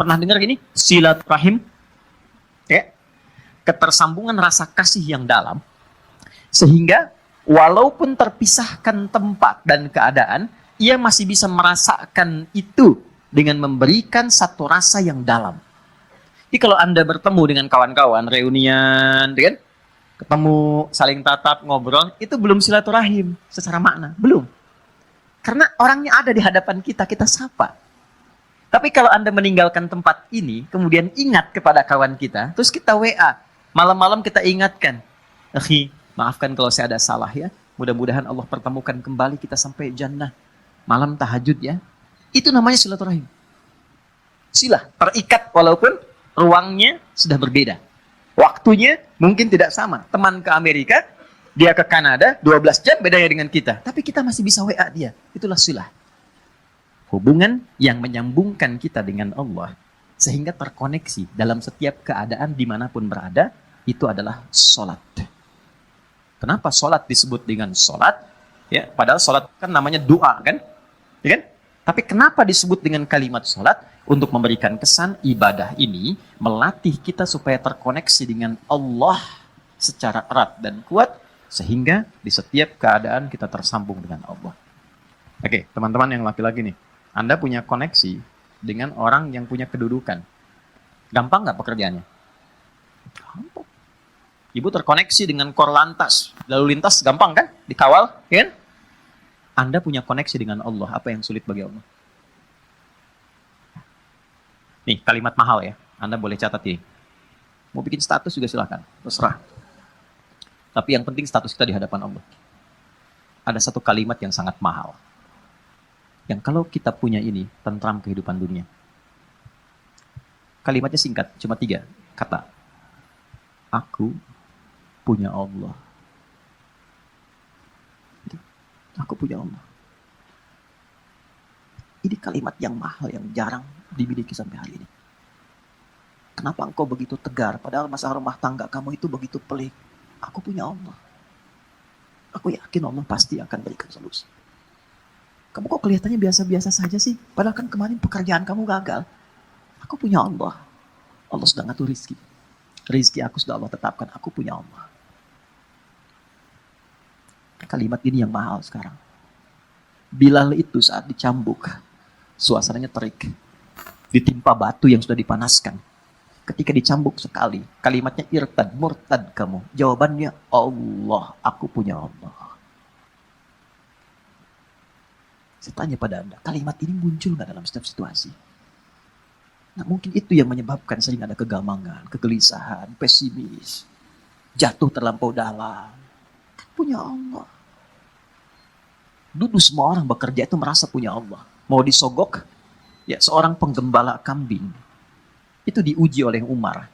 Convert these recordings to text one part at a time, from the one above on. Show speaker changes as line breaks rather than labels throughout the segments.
Pernah dengar ini? Silaturahim? Ya. Ketersambungan rasa kasih yang dalam. Sehingga walaupun terpisahkan tempat dan keadaan, ia masih bisa merasakan itu dengan memberikan satu rasa yang dalam. Jadi kalau Anda bertemu dengan kawan-kawan, reunian, kan? Ketemu, saling tatap, ngobrol, itu belum silaturahim secara makna. Belum. Karena orangnya ada di hadapan kita, kita sapa. Tapi kalau Anda meninggalkan tempat ini, kemudian ingat kepada kawan kita, terus kita WA, malam-malam kita ingatkan, akhi, maafkan kalau saya ada salah ya, mudah-mudahan Allah pertemukan kembali kita sampai jannah, malam tahajud ya. Itu namanya silaturahim. Sila, terikat walaupun ruangnya sudah berbeda. Waktunya mungkin tidak sama. Teman ke Amerika, dia ke Kanada, 12 jam bedanya dengan kita. Tapi kita masih bisa WA dia. Itulah silah. Hubungan yang menyambungkan kita dengan Allah sehingga terkoneksi dalam setiap keadaan dimanapun berada, itu adalah sholat. Kenapa sholat disebut dengan sholat? Ya, padahal sholat kan namanya doa kan? Ya kan? Tapi kenapa disebut dengan kalimat sholat? Untuk memberikan kesan ibadah ini melatih kita supaya terkoneksi dengan Allah secara erat dan kuat sehingga di setiap keadaan kita tersambung dengan Allah. Oke, teman-teman yang laki-laki nih. Anda punya koneksi dengan orang yang punya kedudukan. Gampang nggak pekerjaannya? Gampang. Ibu terkoneksi dengan Korlantas. Lalu lintas gampang kan? Dikawal, kan? Anda punya koneksi dengan Allah. Apa yang sulit bagi Allah? Nih, kalimat mahal ya. Anda boleh catat ini. Mau bikin status juga silahkan. Terserah. Tapi yang penting status kita di hadapan Allah. Ada satu kalimat yang sangat mahal. Yang kalau kita punya ini, tentram kehidupan dunia. Kalimatnya singkat, cuma 3 kata. Aku punya Allah. Aku punya Allah. Ini kalimat yang mahal, yang jarang dimiliki sampai hari ini. Kenapa engkau begitu tegar, padahal masalah rumah tangga kamu itu begitu pelik? Aku punya Allah. Aku yakin Allah pasti akan berikan solusi. Kamu kok kelihatannya biasa-biasa saja sih? Padahal kan kemarin pekerjaan kamu gagal. Aku punya Allah. Allah sudah ngatur rizki. Rizki aku sudah Allah tetapkan. Aku punya Allah. Kalimat ini yang mahal sekarang. Bilal itu saat dicambuk, suasananya terik. Ditimpa batu yang sudah dipanaskan. Ketika dicambuk sekali, kalimatnya irtad, murtad kamu. Jawabannya Allah, aku punya Allah. Saya tanya pada Anda, kalimat ini muncul nggak dalam setiap situasi? Nah, mungkin itu yang menyebabkan sering ada kegamangan, kegelisahan, pesimis, jatuh terlampau dalam. Punya Allah. Dulu semua orang bekerja itu merasa punya Allah. Mau disogok, ya seorang penggembala kambing itu diuji oleh Umar.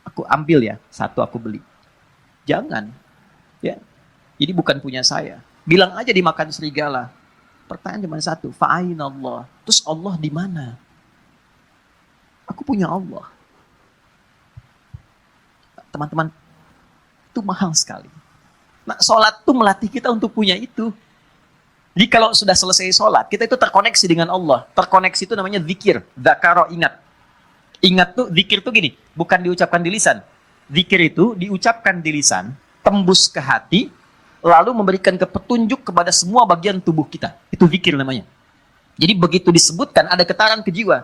Aku ambil ya, satu aku beli. Jangan, ya. Ini bukan punya saya. Bilang aja dimakan serigala. Pertanyaan cuma satu, fa'aina Allah. Terus Allah di mana? Aku punya Allah. Teman-teman, itu mahal sekali. Nah, sholat itu melatih kita untuk punya itu. Jadi kalau sudah selesai sholat, kita itu terkoneksi dengan Allah. Terkoneksi itu namanya zikir. Dzakaro, ingat. Ingat tuh, zikir tuh gini, bukan diucapkan di lisan. Zikir itu diucapkan di lisan, tembus ke hati, lalu memberikan petunjuk kepada semua bagian tubuh kita. Itu zikir namanya. Jadi begitu disebutkan, ada getaran ke jiwa.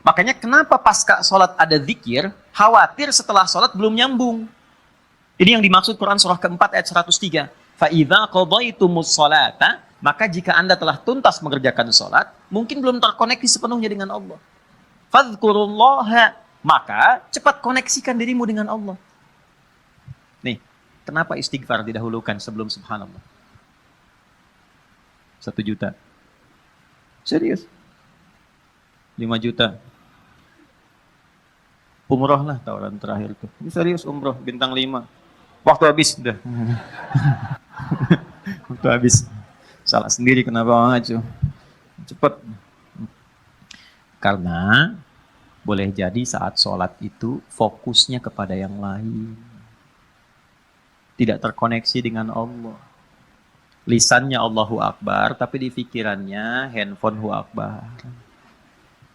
Makanya kenapa pasca sholat ada zikir, khawatir setelah sholat belum nyambung. Ini yang dimaksud Quran surah keempat ayat 103. فَإِذَا قَضَيْتُمُ الصَّلَاةَ, maka jika Anda telah tuntas mengerjakan sholat, mungkin belum terkoneksi sepenuhnya dengan Allah. فَذْكُرُوا maka cepat koneksikan dirimu dengan Allah. Nih, kenapa istighfar didahulukan sebelum subhanallah? 1 juta. Serius? 5 juta. Umroh lah tawaran terakhir tuh. Ini serius umroh, bintang 5. Waktu habis, udah. Waktu habis. Salah sendiri kenapa maju. Cepat. Karena boleh jadi saat sholat itu fokusnya kepada yang lain. Tidak terkoneksi dengan Allah. Lisannya Allahu Akbar, tapi di pikirannya handphone Hu Akbar.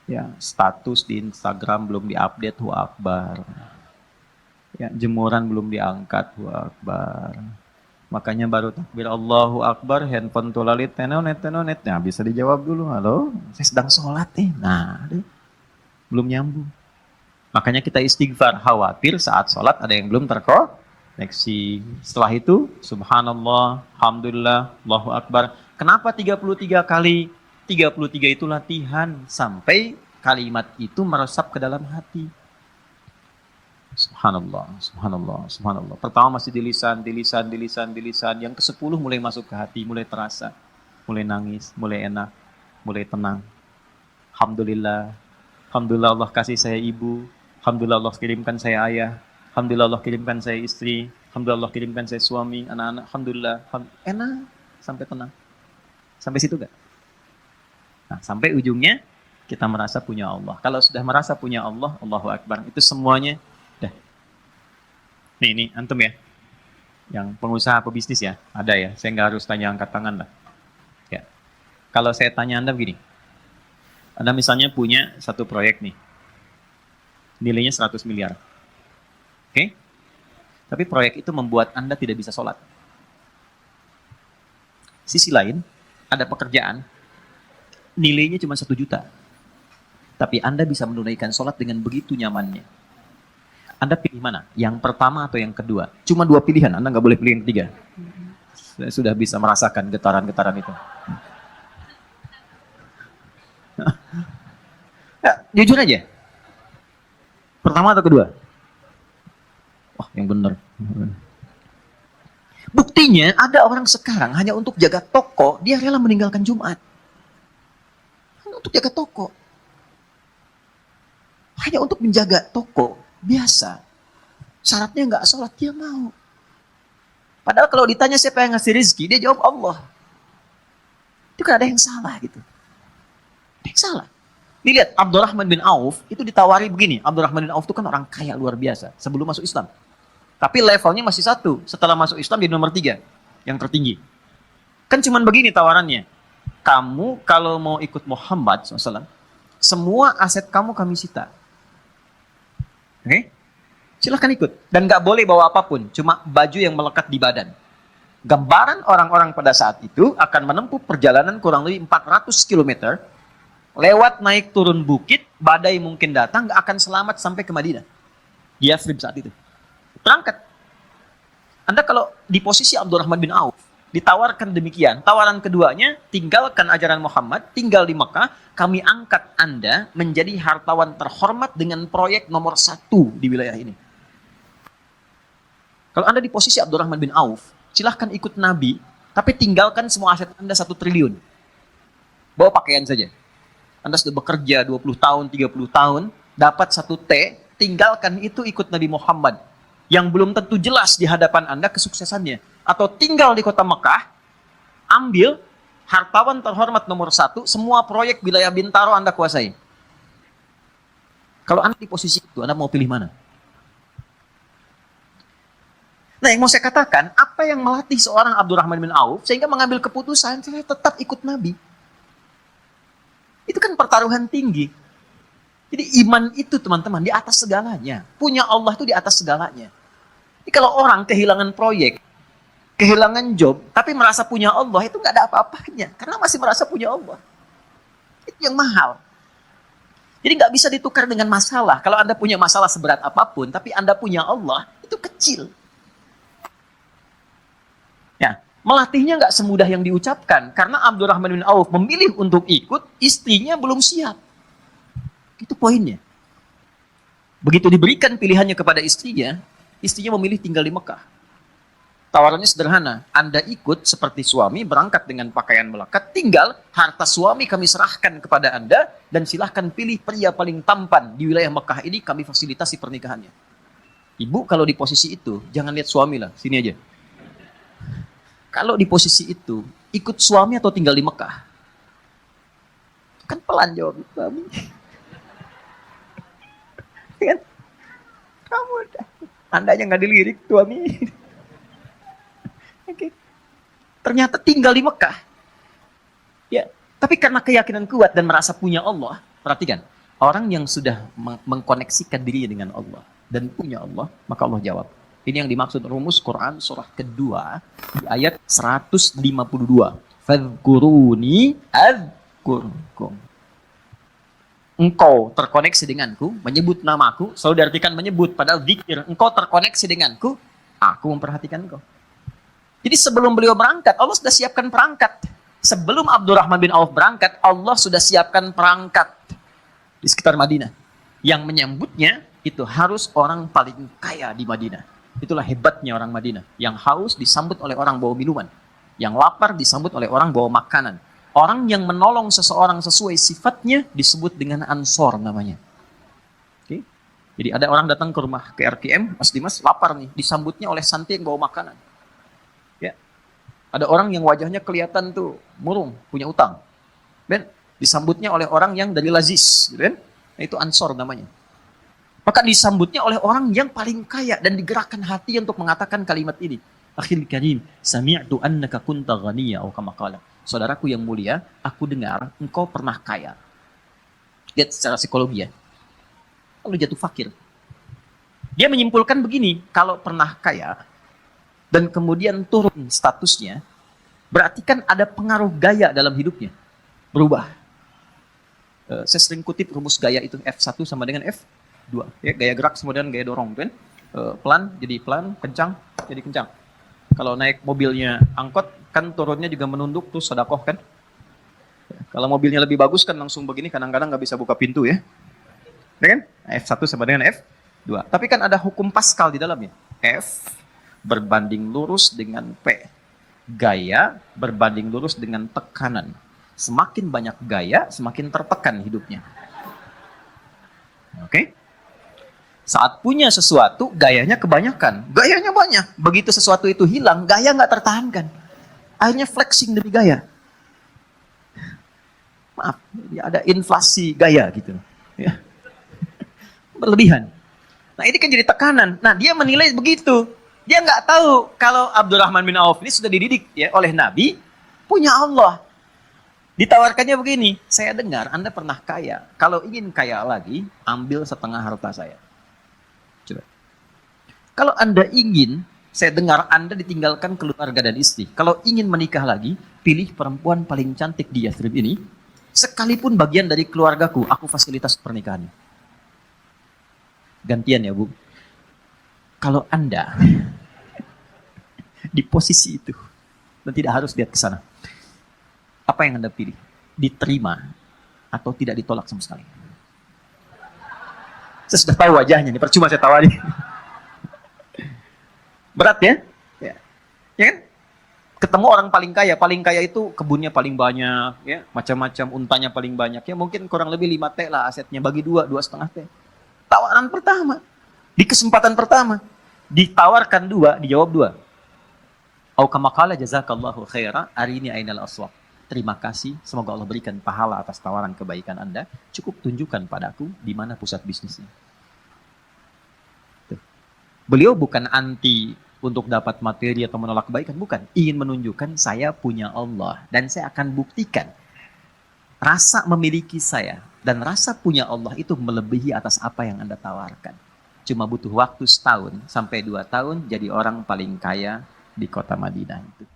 Ya, status di Instagram belum diupdate, Hu Akbar. Ya, jemuran belum diangkat, Hu Akbar. Makanya baru takbir Allahu Akbar, handphone tulalit, tenonet. Nah, bisa dijawab dulu, halo, saya sedang sholat nih. Nah, belum nyambung. Makanya kita istighfar, khawatir saat sholat ada yang belum terkoneksi. Setelah itu, subhanallah, alhamdulillah, Allahu Akbar. Kenapa 33 kali? 33 itu latihan sampai kalimat itu meresap ke dalam hati. Subhanallah, subhanallah, subhanallah. Pertama masih di lisan. Yang ke-10 mulai masuk ke hati, mulai terasa. Mulai nangis, mulai enak, mulai tenang. Alhamdulillah. Alhamdulillah Allah kasih saya ibu. Alhamdulillah Allah kirimkan saya ayah. Alhamdulillah Allah kirimkan saya istri. Alhamdulillah Allah kirimkan saya suami, anak-anak. Alhamdulillah. Enak. Sampai tenang. Sampai situ gak? Nah, sampai ujungnya kita merasa punya Allah. Kalau sudah merasa punya Allah, Allahu Akbar. Itu semuanya dah. Ini antum ya. Yang pengusaha pebisnis ya. Ada ya. Saya nggak harus tanya angkat tangan lah. Ya. Kalau saya tanya Anda begini. Anda misalnya punya satu proyek nih. Nilainya 100 miliar. Oke? Tapi proyek itu membuat Anda tidak bisa sholat. Sisi lain, ada pekerjaan, nilainya cuma 1 juta. Tapi Anda bisa menunaikan sholat dengan begitu nyamannya. Anda pilih mana? Yang pertama atau yang kedua? Cuma 2 pilihan, Anda nggak boleh pilih yang ketiga. Saya sudah bisa merasakan getaran-getaran itu. Ya, jujur aja. Pertama atau kedua? Wah, yang benar. Buktinya ada orang sekarang hanya untuk jaga toko, dia rela meninggalkan Jumat. Hanya untuk jaga toko. Hanya untuk menjaga toko, biasa. Syaratnya nggak sholat, dia mau. Padahal kalau ditanya siapa yang ngasih rezeki, dia jawab Allah. Itu kan ada yang salah gitu. Ada yang salah. Lihat, Abdurrahman bin Auf itu ditawari begini. Abdurrahman bin Auf itu kan orang kaya luar biasa sebelum masuk Islam. Tapi levelnya masih 1. Setelah masuk Islam di nomor 3. Yang tertinggi. Kan cuman begini tawarannya. Kamu kalau mau ikut Muhammad SAW, semua aset kamu kami sita. Oke? Silahkan ikut. Dan gak boleh bawa apapun. Cuma baju yang melekat di badan. Gambaran orang-orang pada saat itu akan menempuh perjalanan kurang lebih 400 km. Lewat naik turun bukit, badai mungkin datang, gak akan selamat sampai ke Madinah. Di Yathrib saat itu. Berangkat. Anda kalau di posisi Abdurrahman bin Auf, ditawarkan demikian. Tawaran keduanya, tinggalkan ajaran Muhammad, tinggal di Mekah, kami angkat Anda menjadi hartawan terhormat dengan proyek nomor 1 di wilayah ini. Kalau Anda di posisi Abdurrahman bin Auf, silahkan ikut Nabi, tapi tinggalkan semua aset Anda 1 triliun. Bawa pakaian saja. Anda sudah bekerja 20 tahun, 30 tahun, dapat 1 T, tinggalkan itu ikut Nabi Muhammad. Yang belum tentu jelas di hadapan Anda kesuksesannya. Atau tinggal di kota Mekah, ambil hartawan terhormat nomor 1, semua proyek wilayah Bintaro Anda kuasai. Kalau Anda di posisi itu, Anda mau pilih mana? Nah, yang mau saya katakan, apa yang melatih seorang Abdurrahman bin Auf, sehingga mengambil keputusan, saya tetap ikut Nabi. Itu kan pertaruhan tinggi. Jadi iman itu teman-teman di atas segalanya. Punya Allah itu di atas segalanya. Jadi kalau orang kehilangan proyek, kehilangan job, tapi merasa punya Allah, itu nggak ada apa-apanya. Karena masih merasa punya Allah. Itu yang mahal. Jadi nggak bisa ditukar dengan masalah. Kalau Anda punya masalah seberat apapun, tapi Anda punya Allah, itu kecil. Ya, melatihnya nggak semudah yang diucapkan. Karena Abdurrahman bin Auf memilih untuk ikut, istrinya belum siap. Itu poinnya. Begitu diberikan pilihannya kepada istrinya memilih tinggal di Mekah. Tawarannya sederhana. Anda ikut seperti suami, berangkat dengan pakaian melekat, tinggal harta suami kami serahkan kepada Anda, dan silahkan pilih pria paling tampan di wilayah Mekah ini, kami fasilitasi pernikahannya. Ibu kalau di posisi itu, jangan lihat suami lah, sini aja. Kalau di posisi itu, ikut suami atau tinggal di Mekah? Kan pelan jawab suami. Kan? Kamu Anda yang nggak dilirik suami. Oke. Ternyata tinggal di Mekah. Ya, tapi karena keyakinan kuat dan merasa punya Allah, perhatikan. Orang yang sudah mengkoneksikan dirinya dengan Allah dan punya Allah, maka Allah jawab. Ini yang dimaksud rumus Quran surah kedua di ayat 152. Fadhkuruni adzkurkum. Engkau terkoneksi denganku, menyebut namaku, selalu diartikan menyebut, padahal zikir. Engkau terkoneksi denganku, aku memperhatikan engkau. Jadi sebelum beliau berangkat, Allah sudah siapkan perangkat. Sebelum Abdurrahman bin Auf berangkat, Allah sudah siapkan perangkat di sekitar Madinah. Yang menyambutnya itu harus orang paling kaya di Madinah. Itulah hebatnya orang Madinah. Yang haus disambut oleh orang bawa minuman. Yang lapar disambut oleh orang bawa makanan. Orang yang menolong seseorang sesuai sifatnya disebut dengan ansor namanya. Oke? Jadi ada orang datang ke rumah ke RKM, Mas Dimas lapar nih, disambutnya oleh santri yang bawa makanan. Ya. Ada orang yang wajahnya kelihatan tuh murung, punya utang. Dan disambutnya oleh orang yang dari lazis, gitu kan? Nah, itu ansor namanya. Maka disambutnya oleh orang yang paling kaya dan digerakkan hati untuk mengatakan kalimat ini. Akhil karim, sami'tu annaka kunta ghaniya atau kama qala. Saudaraku yang mulia, aku dengar engkau pernah kaya. Lihat secara psikologi ya. Lalu jatuh fakir. Dia menyimpulkan begini, kalau pernah kaya dan kemudian turun statusnya, berarti kan ada pengaruh gaya dalam hidupnya. Berubah. Saya sering kutip rumus gaya itu F1 sama dengan F2. Ya, gaya gerak sama dengan gaya dorong. Kan? Pelan jadi pelan, kencang jadi kencang. Kalau naik mobilnya angkot, kan turunnya juga menunduk, terus sedekah kan. Kalau mobilnya lebih bagus kan langsung begini, kadang-kadang nggak bisa buka pintu ya. Ya kan? F1 sama dengan F2. Tapi kan ada hukum Pascal di dalamnya. F berbanding lurus dengan P. Gaya berbanding lurus dengan tekanan. Semakin banyak gaya, semakin tertekan hidupnya. Oke? Saat punya sesuatu, gayanya kebanyakan. Gayanya banyak. Begitu sesuatu itu hilang, gaya nggak tertahankan. Akhirnya flexing demi gaya. Maaf, ada inflasi gaya gitu. Ya. Berlebihan. Nah ini kan jadi tekanan. Nah dia menilai begitu. Dia nggak tahu kalau Abdurrahman bin Auf ini sudah dididik ya oleh Nabi, punya Allah. Ditawarkannya begini, saya dengar Anda pernah kaya. Kalau ingin kaya lagi, ambil setengah harta saya. Coba. Kalau Anda ingin, saya dengar Anda ditinggalkan keluarga dan istri. Kalau ingin menikah lagi, pilih perempuan paling cantik di Yathrib ini. Sekalipun bagian dari keluargaku, aku fasilitas pernikahannya. Gantian ya Bu. Kalau Anda di posisi itu, dan tidak harus lihat ke sana, apa yang Anda pilih? Diterima atau tidak ditolak sama sekali? Saya sudah tahu wajahnya, nih percuma saya tawari. Berat ya? Ya kan? Ketemu orang paling kaya itu kebunnya paling banyak, ya, macam-macam, untanya paling banyak, ya mungkin kurang lebih 5T lah asetnya, bagi 2,5 T. Tawaran pertama, di kesempatan pertama, ditawarkan 2, dijawab 2. Au kama qala jazakallahu khaira, arini ainal aswaq. Terima kasih, semoga Allah berikan pahala atas tawaran kebaikan Anda. Cukup tunjukkan padaku di mana pusat bisnisnya. Tuh. Beliau bukan anti untuk dapat materi atau menolak kebaikan, bukan. Ingin menunjukkan saya punya Allah dan saya akan buktikan rasa memiliki saya dan rasa punya Allah itu melebihi atas apa yang Anda tawarkan. Cuma butuh waktu 1 tahun sampai 2 tahun jadi orang paling kaya di kota Madinah itu.